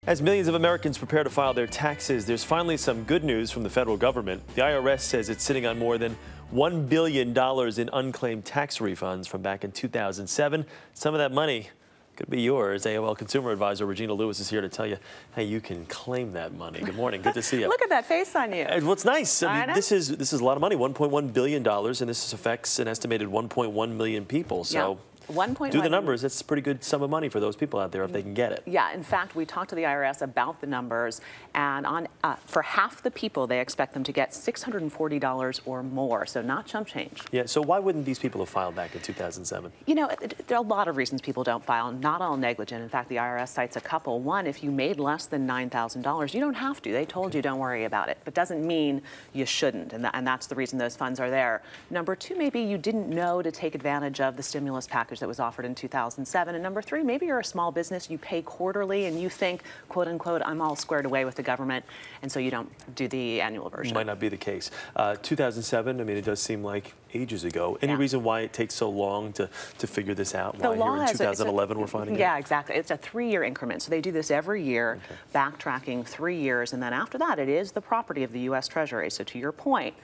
As millions of Americans prepare to file their taxes, there's finally some good news from the federal government. The IRS says it's sitting on more than $1 billion in unclaimed tax refunds from back in 2007. Some of that money could be yours. AOL consumer advisor Regina Lewis is here to tell you, hey, you can claim that money. Good morning. Good to see you. Look at that face on you. Well, it's nice. I mean, this is a lot of money, $1.1 billion, and this affects an estimated 1.1 million people. So. Yeah. 1.1. Do the numbers. It's a pretty good sum of money for those people out there if they can get it. Yeah, in fact, we talked to the IRS about the numbers, and for half the people, they expect them to get $640 or more, so not chump change. Yeah, so why wouldn't these people have filed back in 2007? You know, there are a lot of reasons people don't file, not all negligent. In fact, the IRS cites a couple. One, if you made less than $9,000, you don't have to. They told you don't worry about it, but doesn't mean you shouldn't, and that's the reason those funds are there. Number two, maybe you didn't know to take advantage of the stimulus package that was offered in 2007. And number three, maybe you're a small business, you pay quarterly, and you think, quote unquote, I'm all squared away with the government, and so you don't do the annual version. Might not be the case. 2007, I mean, it does seem like ages ago. Any reason why it takes so long to figure this out? The law here in 2011 we're finding it? Yeah, exactly. It's a 3-year increment. So they do this every year, backtracking 3 years, and then after that, it is the property of the U.S. Treasury. So to your point,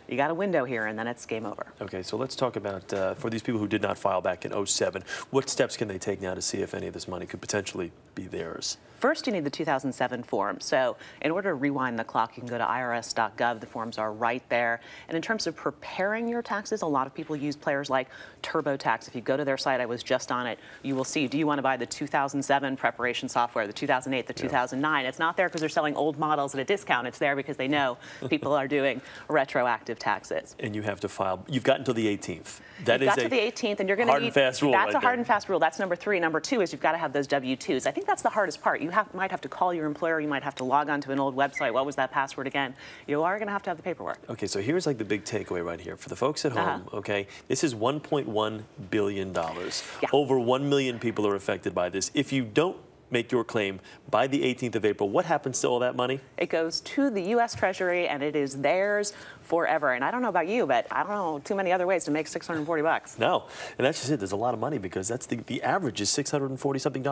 you got a window here, and then it's game over. Okay, so let's talk about, for these people who did not file back in 2007, what steps can they take now to see if any of this money could potentially be theirs? First, you need the 2007 form. So in order to rewind the clock, you can go to irs.gov. The forms are right there. And in terms of preparing your taxes, a lot of people use players like TurboTax. If you go to their site, I was just on it, you will see, do you want to buy the 2007 preparation software, the 2008, the 2009? It's not there because they're selling old models at a discount. It's there because they know people are doing retroactive taxes. And you have to file, you've got until the 18th. That you've got to the 18th, and you're going to hard and fast rule. That's a hard and fast rule. That's number 3. Number 2 is you've got to have those W-2s. I think that's the hardest part. You might have to call your employer. You might have to log on to an old website. What was that password again? You are going to have the paperwork. Okay, so here's like the big takeaway right here. For the folks at home, okay, this is $1.1 billion. Yeah. Over 1 million people are affected by this. If you don't make your claim by the 18th of April, what happens to all that money? It goes to the U.S. Treasury, and it is theirs forever. And I don't know about you, but I don't know too many other ways to make $640. No, and that's just it. There's a lot of money because that's the average is $640-something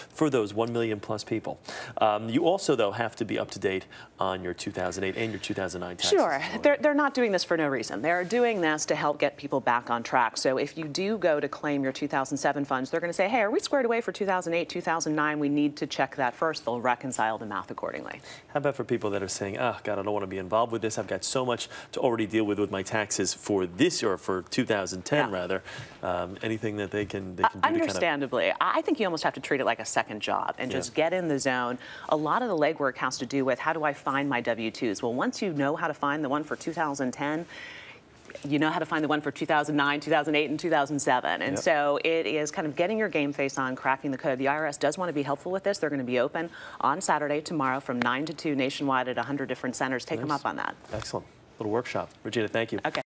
for those 1 million plus people. You also, though, have to be up to date on your 2008 and your 2009 taxes. Sure. They're not doing this for no reason. They're doing this to help get people back on track. So if you do go to claim your 2007 funds, they're going to say, hey, are we squared away for 2008, 2009? We need to check that first. They'll reconcile the math accordingly. How about for people that are saying, oh, God, I don't want to be involved with this. I've got so much to already deal with my taxes for this, or for 2010, rather. Anything that they can do Understandably. To I think you almost have to treat it like a second job and just get in the zone. A lot of the legwork has to do with how do I find my W-2s? Well, once you know how to find the one for 2010, you know how to find the one for 2009, 2008, and 2007. And so it is kind of getting your game face on, cracking the code. The IRS does want to be helpful with this. They're going to be open on Saturday, tomorrow, from 9 to 2 nationwide at 100 different centers. Take them up on that. Excellent. Little workshop. Regina, thank you. Okay.